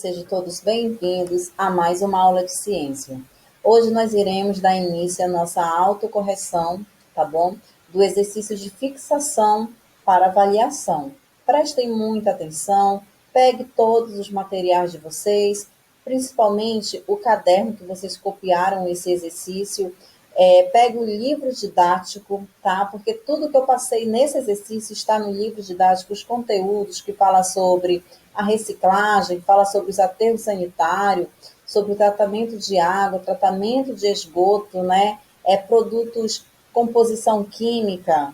sejam todos bem-vindos a mais uma aula de ciência. Hoje nós iremos dar início à nossa autocorreção, tá bom? Do exercício de fixação para avaliação. Prestem muita atenção, pegue todos os materiais de vocês, principalmente o caderno que vocês copiaram esse exercício. Pegue o livro didático, tá? Porque tudo que eu passei nesse exercício está no livro didático, os conteúdos que fala sobre a reciclagem, fala sobre os aterros sanitários, sobre o tratamento de água, tratamento de esgoto, né? Produtos, composição química,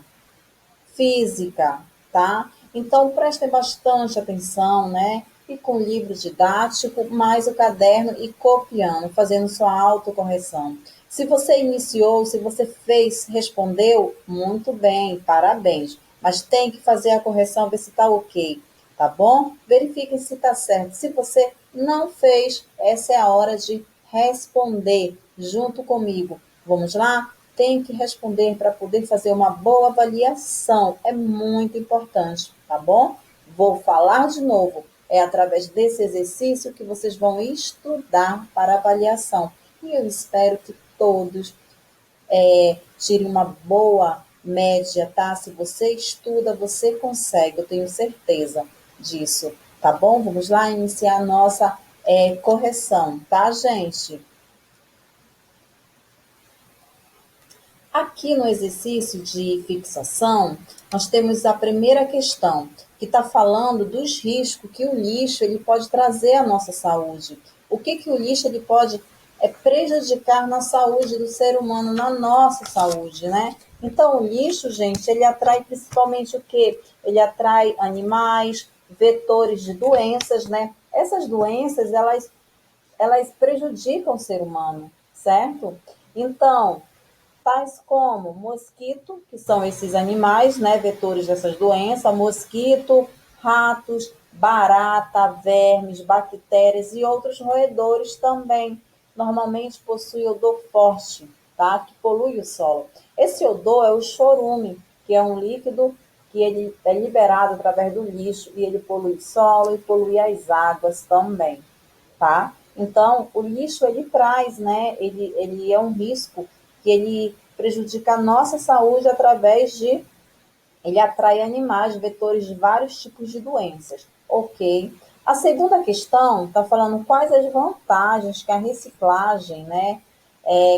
física, tá? Então, prestem bastante atenção, né? E com o livro didático, mais o caderno e copiando, fazendo sua autocorreção. Se você iniciou, se você fez, respondeu, muito bem, parabéns. Mas tem que fazer a correção, ver se está ok, tá bom? Verifiquem se está certo. Se você não fez, essa é a hora de responder junto comigo. Vamos lá? Tem que responder para poder fazer uma boa avaliação. É muito importante, tá bom? Vou falar de novo. É através desse exercício que vocês vão estudar para avaliação. E eu espero que todos tirem uma boa média, tá? Se você estuda, você consegue. Eu tenho certeza disso, tá bom? Vamos lá iniciar a nossa correção, tá, gente? Aqui no exercício de fixação, nós temos a primeira questão, que está falando dos riscos que o lixo ele pode trazer à nossa saúde. O que o lixo ele pode prejudicar na saúde do ser humano, na nossa saúde, né? Então, o lixo, gente, ele atrai principalmente o quê? Ele atrai animais, vetores de doenças, né? Essas doenças, elas prejudicam o ser humano, certo? Então, tais como mosquito, que são esses animais, né, vetores dessas doenças, mosquito, ratos, barata, vermes, bactérias e outros roedores também. Normalmente possui odor forte, tá? Que polui o solo. Esse odor é o chorume, que é um líquido que ele é liberado através do lixo e ele polui o solo e polui as águas também, tá? Então, o lixo, ele traz, né? Ele é um risco que ele prejudica a nossa saúde através de... Ele atrai animais, vetores de vários tipos de doenças, ok? A segunda questão está falando quais as vantagens que a reciclagem, né?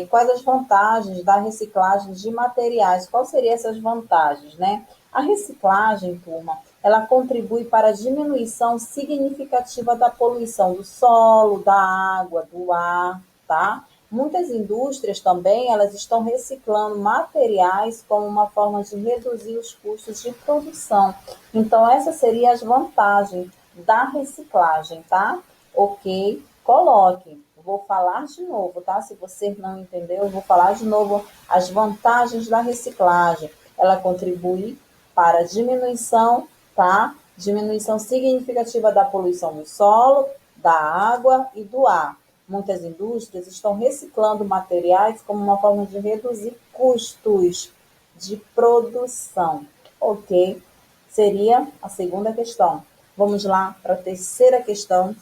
Quais as vantagens da reciclagem de materiais? Quais seriam essas vantagens, né? A reciclagem, turma, ela contribui para a diminuição significativa da poluição do solo, da água, do ar, tá? Muitas indústrias também, elas estão reciclando materiais como uma forma de reduzir os custos de produção. Então, essas seriam as vantagens da reciclagem, tá? Ok? Coloque. Vou falar de novo, tá? Se você não entendeu, eu vou falar de novo as vantagens da reciclagem. Ela contribui para a diminuição, tá? Diminuição significativa da poluição do solo, da água e do ar. Muitas indústrias estão reciclando materiais como uma forma de reduzir custos de produção. Ok? Seria a segunda questão. Vamos lá para a terceira questão.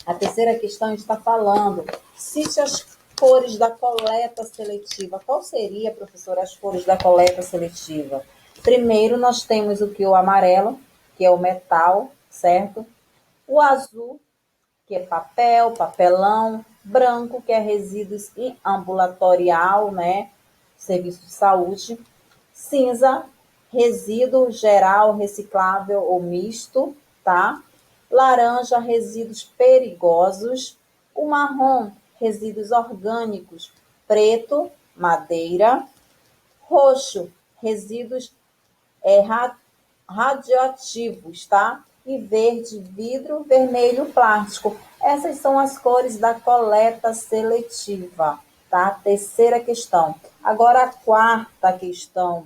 A terceira questão está falando, cite as cores da coleta seletiva. Qual seria, professora, as cores da coleta seletiva? Primeiro, nós temos o que? O amarelo, que é o metal, certo? O azul, que é papel, papelão, branco, que é resíduos e ambulatorial, né? Serviço de saúde. Cinza, resíduo geral, reciclável ou misto, tá? Laranja, resíduos perigosos. O marrom, resíduos orgânicos. Preto, madeira. Roxo, resíduos radioativos, tá? E verde, vidro, vermelho, plástico. Essas são as cores da coleta seletiva, tá? Terceira questão. Agora a quarta questão.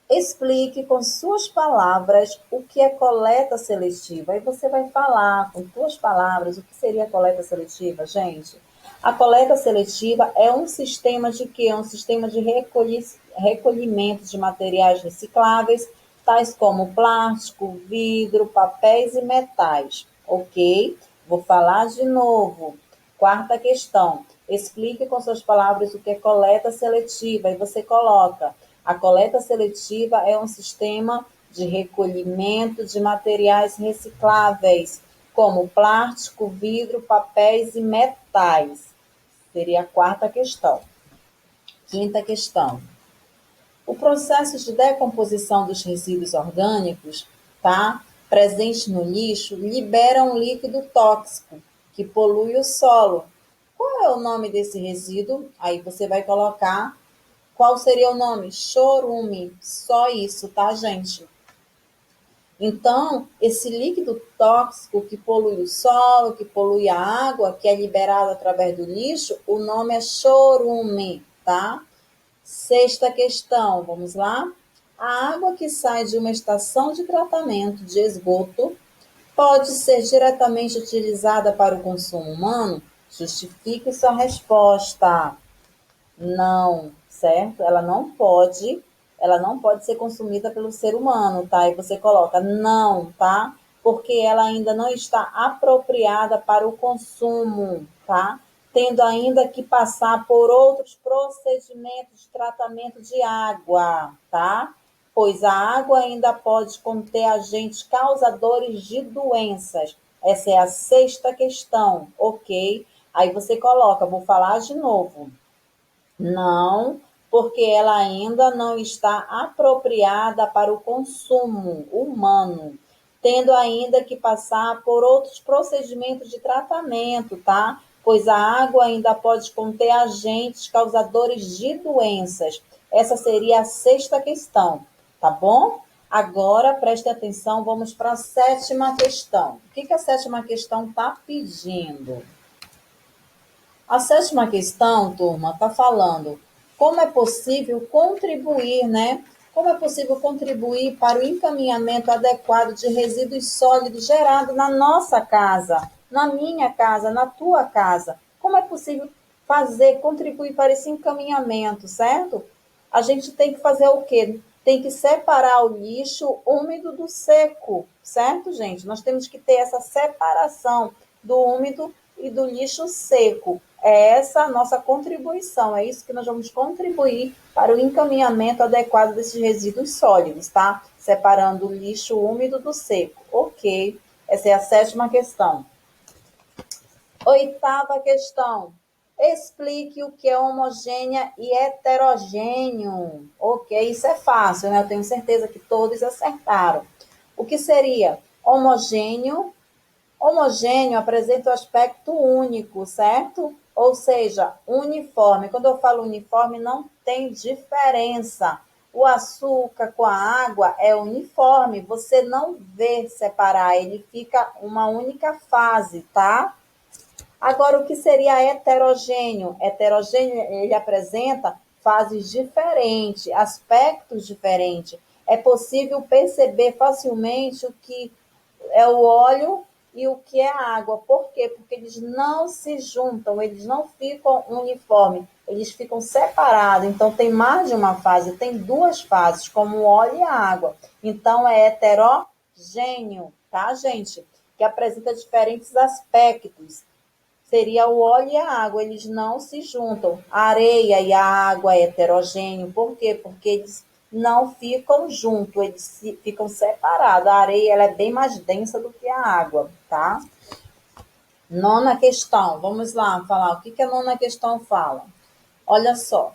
Explique com suas palavras o que é coleta seletiva. Aí você vai falar com suas palavras o que seria a coleta seletiva, gente. A coleta seletiva é um sistema de quê? É um sistema de recolhimento de materiais recicláveis, tais como plástico, vidro, papéis e metais, ok? Vou falar de novo. Quarta questão. Explique com suas palavras o que é coleta seletiva. E você coloca: a coleta seletiva é um sistema de recolhimento de materiais recicláveis, como plástico, vidro, papéis e metais. Seria a quarta questão. Quinta questão. O processo de decomposição dos resíduos orgânicos, tá, presente no lixo, libera um líquido tóxico que polui o solo. Qual é o nome desse resíduo? Aí você vai colocar qual seria o nome? Chorume. Só isso, tá, gente? Então, esse líquido tóxico que polui o solo, que polui a água, que é liberado através do lixo, o nome é chorume, tá? Sexta questão, vamos lá? A água que sai de uma estação de tratamento de esgoto pode ser diretamente utilizada para o consumo humano? Justifique sua resposta. Não, certo? Ela não pode ser consumida pelo ser humano, tá? E você coloca não, tá? Porque ela ainda não está apropriada para o consumo, tá? Tendo ainda que passar por outros procedimentos de tratamento de água, tá? Pois a água ainda pode conter agentes causadores de doenças. Essa é a sexta questão, ok? Aí você coloca, vou falar de novo. Não, porque ela ainda não está apropriada para o consumo humano, tendo ainda que passar por outros procedimentos de tratamento, tá? Pois a água ainda pode conter agentes causadores de doenças. Essa seria a sexta questão, tá bom? Agora, preste atenção, vamos para a sétima questão. O que a sétima questão está pedindo? A sétima questão, turma, está falando como é possível contribuir, né? Como é possível contribuir para o encaminhamento adequado de resíduos sólidos gerados na nossa casa, na minha casa, na tua casa? Como é possível fazer, contribuir para esse encaminhamento, certo? A gente tem que fazer o quê? Tem que separar o lixo úmido do seco, certo, gente? Nós temos que ter essa separação do úmido e do lixo seco. É essa a nossa contribuição, é isso que nós vamos contribuir para o encaminhamento adequado desses resíduos sólidos, tá? Separando o lixo úmido do seco. Ok, essa é a sétima questão. Oitava questão. Explique o que é homogênea e heterogêneo. Ok, isso é fácil, né? Eu tenho certeza que todos acertaram. O que seria homogêneo? Homogêneo apresenta o aspecto único, certo? Ou seja, uniforme. Quando eu falo uniforme, não tem diferença. O açúcar com a água é uniforme, você não vê separar, ele fica uma única fase, tá? Agora, o que seria heterogêneo? Heterogêneo, ele apresenta fases diferentes, aspectos diferentes. É possível perceber facilmente o que é o óleo e o que é a água. Por quê? Porque eles não se juntam, eles não ficam uniformes, eles ficam separados. Então, tem mais de uma fase, tem duas fases, como o óleo e a água. Então, é heterogêneo, tá, gente? Que apresenta diferentes aspectos. Seria o óleo e a água, eles não se juntam. A areia e a água é heterogêneo, por quê? Porque eles não ficam juntos, eles ficam separados. A areia ela é bem mais densa do que a água, tá? Nona questão, vamos lá falar o que a nona questão fala. Olha só,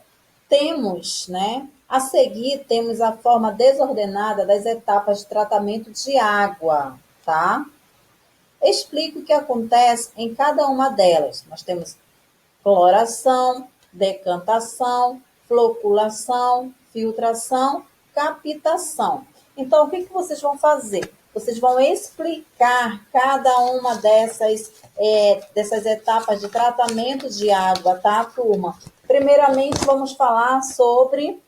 temos, né? A seguir, temos a forma desordenada das etapas de tratamento de água, tá? Explico o que acontece em cada uma delas. Nós temos cloração, decantação, floculação, filtração, captação. Então, o que vocês vão fazer? Vocês vão explicar cada uma dessas etapas de tratamento de água, tá, turma? Primeiramente, vamos falar sobre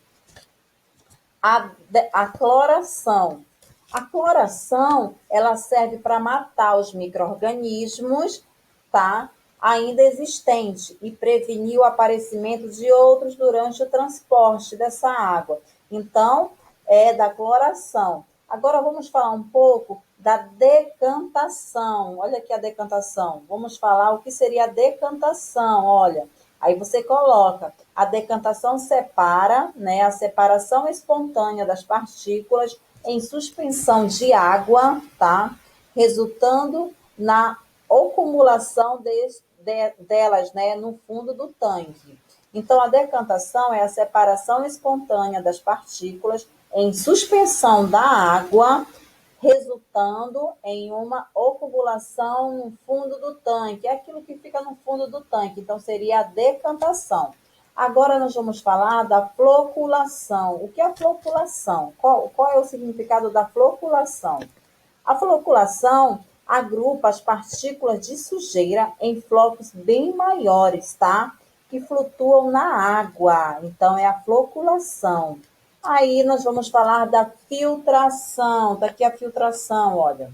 a cloração. A cloração, ela serve para matar os micro-organismos, tá? Ainda existentes e prevenir o aparecimento de outros durante o transporte dessa água. Então, é da cloração. Agora vamos falar um pouco da decantação. Olha aqui a decantação. Vamos falar o que seria a decantação. Olha, aí você coloca, a decantação separa, né, a separação espontânea das partículas em suspensão de água, tá? Resultando na acumulação delas, né, no fundo do tanque. Então, a decantação é a separação espontânea das partículas em suspensão da água, resultando em uma acumulação no fundo do tanque. É aquilo que fica no fundo do tanque. Então, seria a decantação. Agora nós vamos falar da floculação. O que é a floculação? Qual é o significado da floculação? A floculação agrupa as partículas de sujeira em flocos bem maiores, tá? Que flutuam na água. Então, é a floculação. Aí nós vamos falar da filtração. Tá aqui a filtração, olha.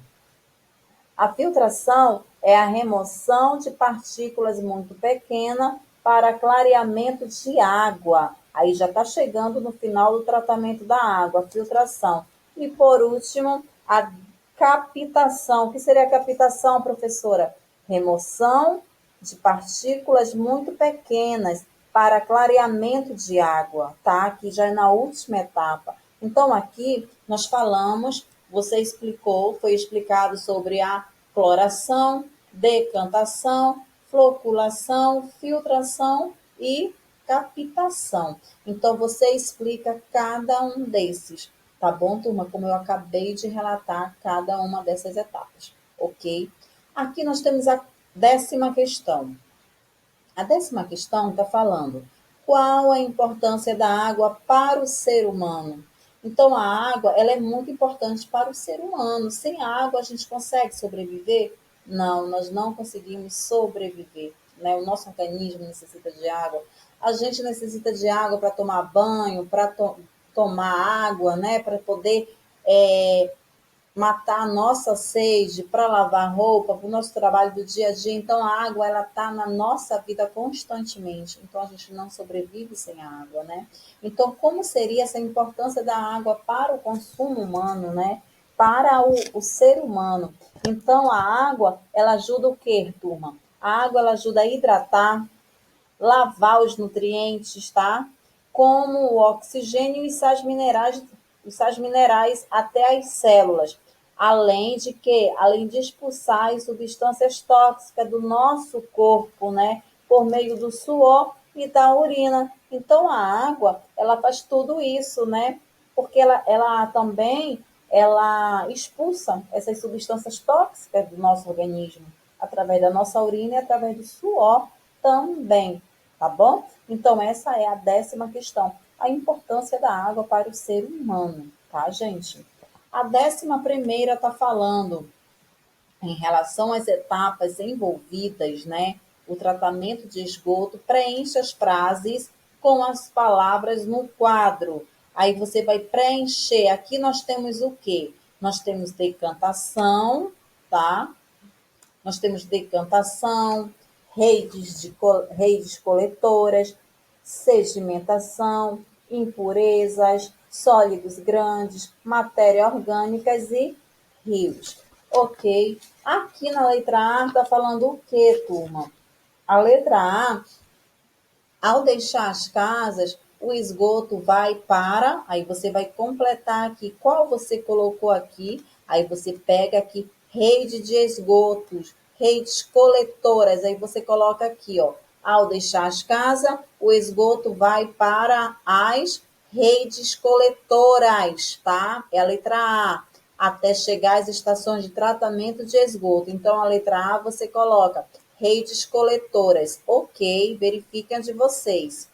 A filtração é a remoção de partículas muito pequenas para clareamento de água. Aí já está chegando no final do tratamento da água, a filtração. E por último, a captação. O que seria a captação, professora? Remoção de partículas muito pequenas para clareamento de água, tá? Aqui já é na última etapa. Então, aqui nós falamos, você explicou, foi explicado sobre a cloração, decantação, floculação, filtração e captação. Então, você explica cada um desses, tá bom, turma? Como eu acabei de relatar cada uma dessas etapas, ok? Aqui nós temos a 10ª questão. A 10ª questão está falando qual a importância da água para o ser humano. Então, a água ela é muito importante para o ser humano. Sem água, a gente consegue sobreviver? Não, nós não conseguimos sobreviver. Né? O nosso organismo necessita de água. A gente necessita de água para tomar banho, para tomar água, né? Para poder matar a nossa sede, para lavar roupa, para o nosso trabalho do dia a dia. Então, a água ela está na nossa vida constantemente. Então, a gente não sobrevive sem a água, né? Então, como seria essa importância da água para o consumo humano, né? Para o ser humano. Então, a água, ela ajuda o quê, turma? A água, ela ajuda a hidratar, lavar os nutrientes, tá? Como o oxigênio e sais minerais até as células. Além de expulsar as substâncias tóxicas do nosso corpo, né? Por meio do suor e da urina. Então, a água, ela faz tudo isso, né? Porque ela também, ela expulsa essas substâncias tóxicas do nosso organismo, através da nossa urina e através do suor também, tá bom? Então, essa é a 10ª questão, a importância da água para o ser humano, tá, gente? A 11ª está falando em relação às etapas envolvidas, né? O tratamento de esgoto, preencha as frases com as palavras no quadro. Aí você vai preencher. Aqui nós temos o quê? Nós temos decantação, tá? Nós temos decantação, redes coletoras, sedimentação, impurezas, sólidos grandes, matéria orgânicas e rios. Ok? Aqui na letra A está falando o que, turma? A letra A, ao deixar as casas, o esgoto vai para, aí você vai completar aqui qual você colocou aqui, aí você pega aqui rede de esgotos, redes coletoras, aí você coloca aqui, ó, ao deixar as casas, o esgoto vai para as redes coletoras, tá? É a letra A, até chegar às estações de tratamento de esgoto. Então, a letra A você coloca redes coletoras. Ok, verifiquem a de vocês.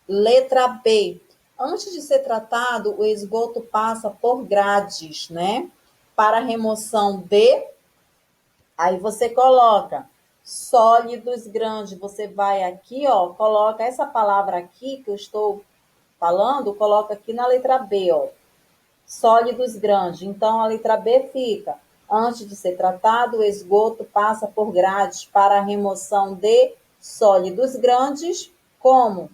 Letra B. Antes de ser tratado, o esgoto passa por grades, né? Para remoção de... Aí você coloca sólidos grandes. Você vai aqui, ó, coloca essa palavra aqui que eu estou falando, coloca aqui na letra B, ó. Sólidos grandes. Então, a letra B fica: antes de ser tratado, o esgoto passa por grades para a remoção de sólidos grandes, como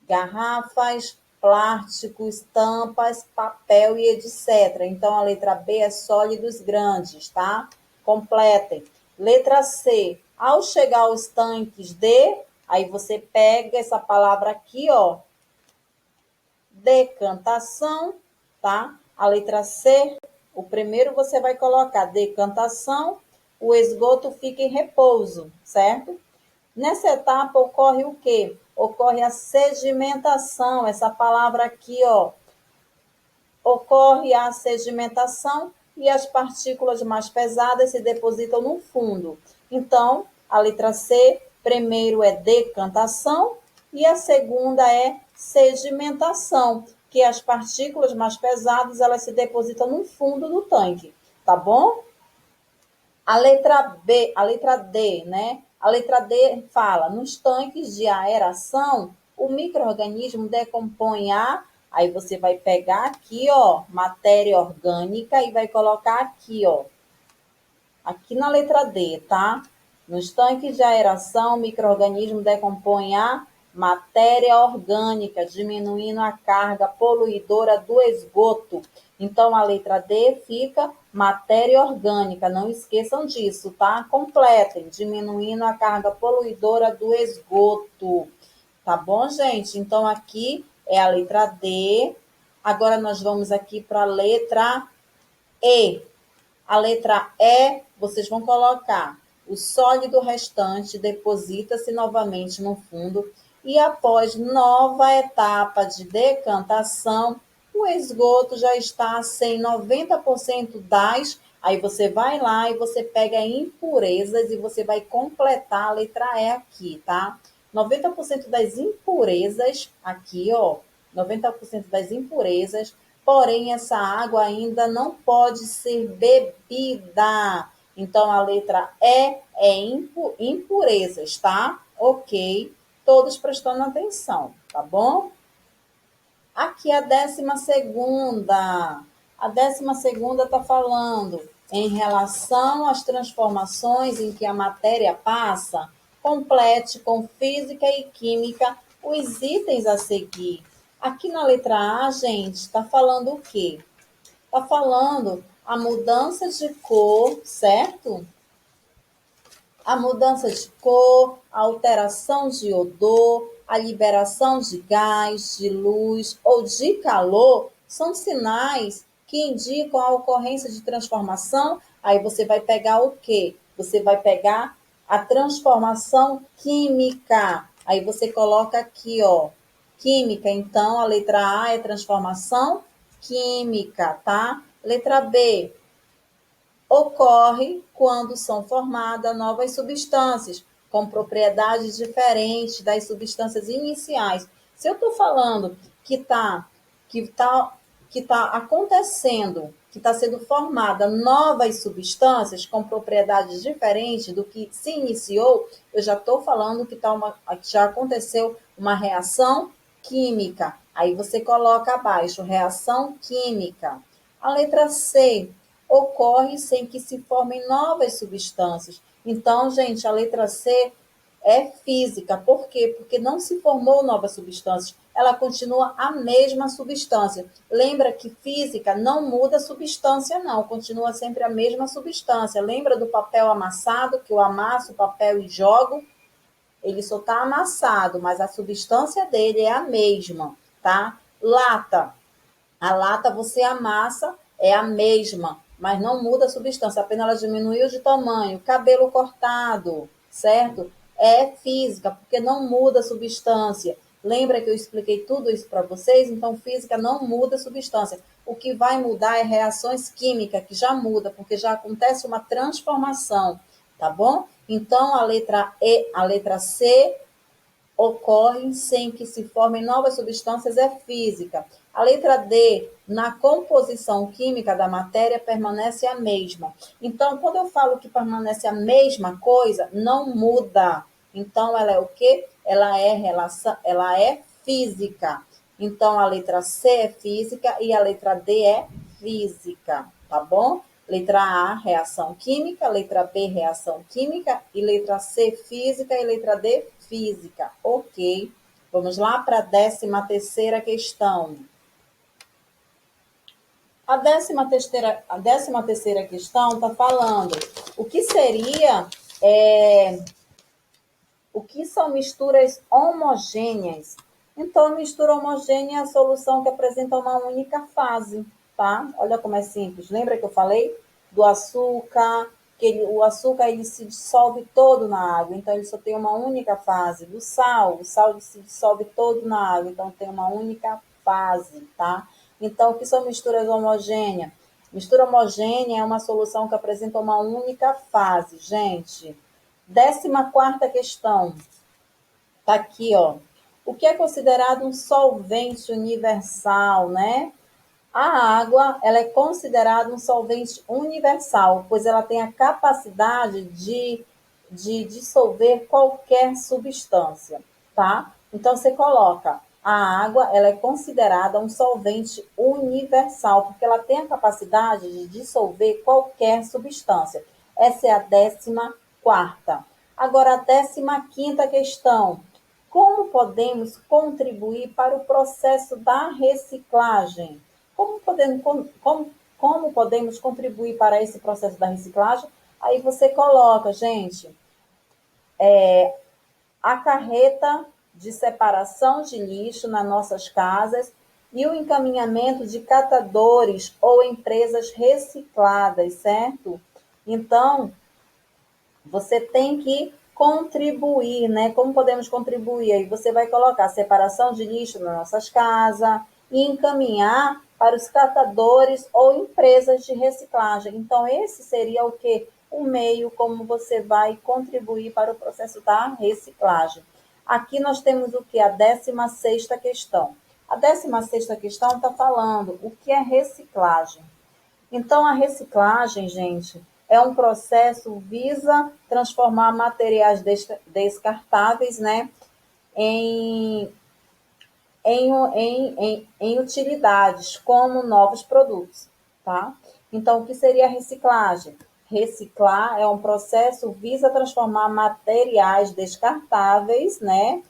garrafas, plástico, estampas, papel e etc. Então, a letra B é sólidos grandes, tá? Completem. Letra C, ao chegar aos tanques de, aí você pega essa palavra aqui, ó, decantação, tá? A letra C, o primeiro você vai colocar decantação, o esgoto fica em repouso, certo? Nessa etapa ocorre o quê? Ocorre a sedimentação, essa palavra aqui, ó. Ocorre a sedimentação e as partículas mais pesadas se depositam no fundo. Então, a letra C, primeiro é decantação e a segunda é sedimentação, que as partículas mais pesadas elas se depositam no fundo do tanque, tá bom? A letra B, a letra D, né? A letra D fala, nos tanques de aeração, o micro-organismo decompõe aí você vai pegar aqui, ó, matéria orgânica e vai colocar aqui, ó, aqui na letra D, tá? Nos tanques de aeração, o micro-organismo decompõe a matéria orgânica, diminuindo a carga poluidora do esgoto. Então, a letra D fica matéria orgânica. Não esqueçam disso, tá? Completem, diminuindo a carga poluidora do esgoto. Tá bom, gente? Então, aqui é a letra D. Agora, nós vamos aqui para a letra E. A letra E, vocês vão colocar o sólido restante deposita-se novamente no fundo e após nova etapa de decantação, o esgoto já está sem 90% das, aí você vai lá e você pega impurezas e você vai completar a letra E aqui, tá? 90% das impurezas aqui, ó, 90% das impurezas, porém essa água ainda não pode ser bebida. Então, a letra E é impurezas, tá? Ok. Todos prestando atenção, tá bom? Aqui a 12ª. A 12ª está falando em relação às transformações em que a matéria passa, complete com física e química os itens a seguir. Aqui na letra A, gente, está falando o quê? Está falando a mudança de cor, certo? A mudança de cor, a alteração de odor, a liberação de gás, de luz ou de calor são sinais que indicam a ocorrência de transformação. Aí você vai pegar o quê? Você vai pegar a transformação química. Aí você coloca aqui, ó, química. Então, a letra A é transformação química, tá? Letra B, ocorre quando são formadas novas substâncias com propriedades diferentes das substâncias iniciais. Se eu estou falando que tá, que tá acontecendo, que está sendo formada novas substâncias com propriedades diferentes do que se iniciou, eu já estou falando que já aconteceu uma reação química. Aí você coloca abaixo, reação química. A letra C, ocorre sem que se formem novas substâncias. Então, gente, a letra C é física. Por quê? Porque não se formou novas substâncias. Ela continua a mesma substância. Lembra que física não muda a substância, não. Continua sempre a mesma substância. Lembra do papel amassado, que eu amasso o papel e jogo? Ele só está amassado, mas a substância dele é a mesma, tá? Lata. A lata você amassa, é a mesma, mas não muda a substância, apenas ela diminuiu de tamanho. Cabelo cortado, certo? É física, porque não muda a substância. Lembra que eu expliquei tudo isso para vocês? Então, física não muda a substância. O que vai mudar é reações químicas, que já muda, porque já acontece uma transformação, tá bom? Então, a letra E, a letra C ocorrem sem que se formem novas substâncias é física. A letra D, na composição química da matéria, permanece a mesma. Então, quando eu falo que permanece a mesma coisa, não muda. Então, ela é o quê? Ela é física. Então, a letra C é física e a letra D é física, tá bom? Letra A, reação química, letra B, reação química, e letra C, física, e letra D, física. Ok, Vamos lá para a 13ª questão. A 13ª questão está falando o que seria, o que são misturas homogêneas. Então, a mistura homogênea é a solução que apresenta uma única fase, tá? Olha como é simples. Lembra que eu falei do açúcar, o açúcar ele se dissolve todo na água, então ele só tem uma única fase. Do sal, o sal se dissolve todo na água, então tem uma única fase, tá? Então, o que são misturas homogêneas? Mistura homogênea é uma solução que apresenta uma única fase, gente. 14ª questão. Tá aqui, ó. O que é considerado um solvente universal, né? A água, ela é considerada um solvente universal, pois ela tem a capacidade de dissolver qualquer substância, tá? Então, você coloca, a água, ela é considerada um solvente universal, porque ela tem a capacidade de dissolver qualquer substância. Essa é a 14ª. Agora, a 15ª questão. Como podemos contribuir para o processo da reciclagem? Como podemos contribuir para esse processo da reciclagem? Aí você coloca, gente, a carreta de separação de lixo nas nossas casas e o encaminhamento de catadores ou empresas recicladas, certo? Então, você tem que contribuir, né? Como podemos contribuir? Aí você vai colocar separação de lixo nas nossas casas e encaminhar para os catadores ou empresas de reciclagem. Então, esse seria o que? O meio como você vai contribuir para o processo da reciclagem. Aqui nós temos o que? A 16ª questão. A 16ª questão está falando o que é reciclagem. Então, a reciclagem, gente, é um processo visa transformar materiais descartáveis, né, em, em utilidades, como novos produtos, tá? Então, o que seria a reciclagem? Reciclar é um processo visa transformar materiais descartáveis, né,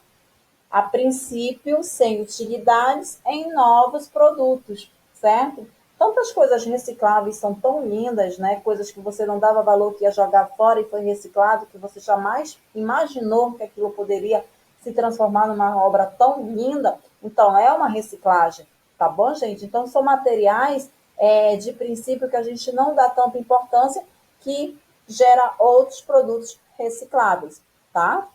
a princípio sem utilidades, em novos produtos, certo? Tantas coisas recicláveis são tão lindas, né? Coisas que você não dava valor que ia jogar fora e foi reciclado, que você jamais imaginou que aquilo poderia se transformar numa obra tão linda. Então, é uma reciclagem, tá bom, gente? Então, são materiais de princípio que a gente não dá tanta importância, que gera outros produtos recicláveis, tá?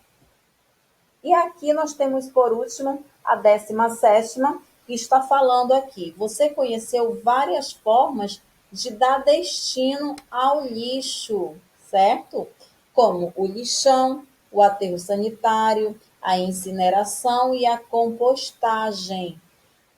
E aqui nós temos, por último, a 17ª, que está falando aqui. Você conheceu várias formas de dar destino ao lixo, certo? Como o lixão, o aterro sanitário, a incineração e a compostagem.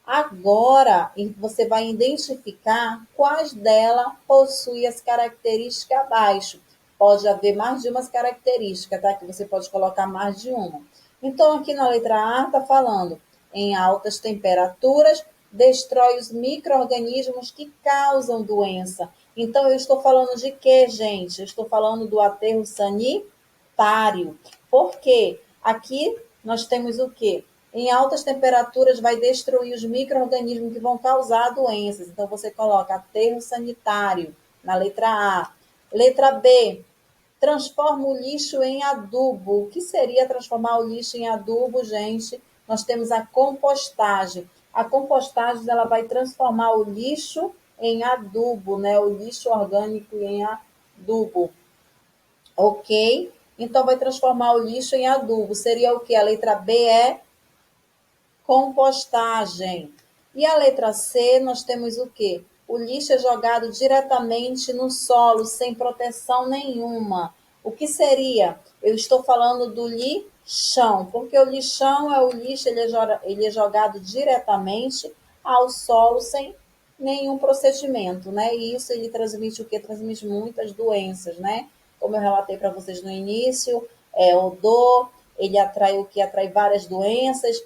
Agora, você vai identificar quais delas possuem as características abaixo. Pode haver mais de umas características, tá? Que você pode colocar mais de uma. Então, aqui na letra A está falando, em altas temperaturas, destrói os micro-organismos que causam doença. Então, eu estou falando de quê, gente? Eu estou falando do aterro sanitário. Por quê? Aqui nós temos o quê? Em altas temperaturas vai destruir os micro-organismos que vão causar doenças. Então, você coloca aterro sanitário na letra A. Letra B, transforma o lixo em adubo. O que seria transformar o lixo em adubo, gente? Nós temos a compostagem. A compostagem ela vai transformar o lixo em adubo, né? O lixo orgânico em adubo. Ok? Então, vai transformar o lixo em adubo. Seria o que? A letra B é compostagem. E a letra C, nós temos o quê? O lixo é jogado diretamente no solo, sem proteção nenhuma. O que seria? Eu estou falando do lixão, porque o lixão é o lixo, ele é jogado diretamente ao solo, sem nenhum procedimento, né? E isso ele transmite o quê? Transmite muitas doenças, né? Como eu relatei para vocês no início, odor, ele atrai o que? Atrai várias doenças,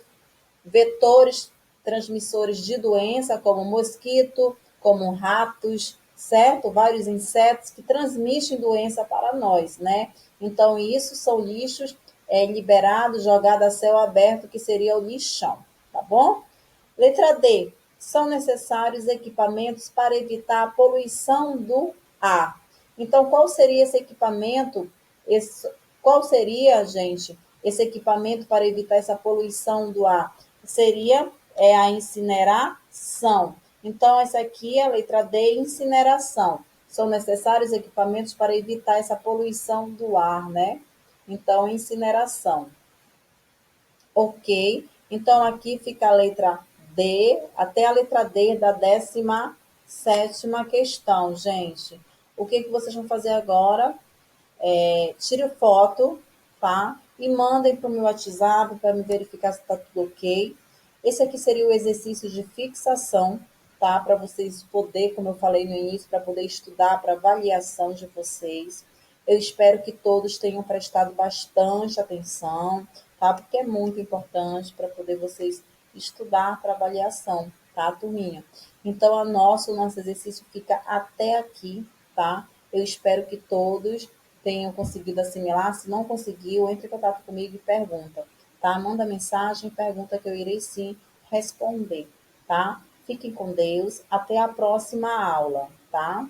vetores transmissores de doença, como mosquito, como ratos, certo? Vários insetos que transmitem doença para nós, né? Então, isso são lixos liberado, jogado a céu aberto, que seria o lixão, tá bom? Letra D. São necessários equipamentos para evitar a poluição do ar. Então, qual seria esse equipamento? Qual seria, gente, esse equipamento para evitar essa poluição do ar? Seria a incineração. Então, essa aqui é a letra D, incineração. São necessários equipamentos para evitar essa poluição do ar, né? Então, incineração. Ok. Então, aqui fica a letra D, até a letra D da 17ª questão, gente. O que vocês vão fazer agora? Tire foto, tá? E mandem para o meu WhatsApp para me verificar se está tudo ok. Esse aqui seria o exercício de fixação, tá? Para vocês poderem, como eu falei no início, para poder estudar para avaliação de vocês. Eu espero que todos tenham prestado bastante atenção, tá? Porque é muito importante para poder vocês estudar para avaliação, tá, turminha? Então, o nosso exercício fica até aqui, tá? Eu espero que todos tenham conseguido assimilar. Se não conseguiu, entre em contato comigo e pergunta, tá? Manda mensagem, pergunta que eu irei sim responder, tá? Fiquem com Deus. Até a próxima aula, tá?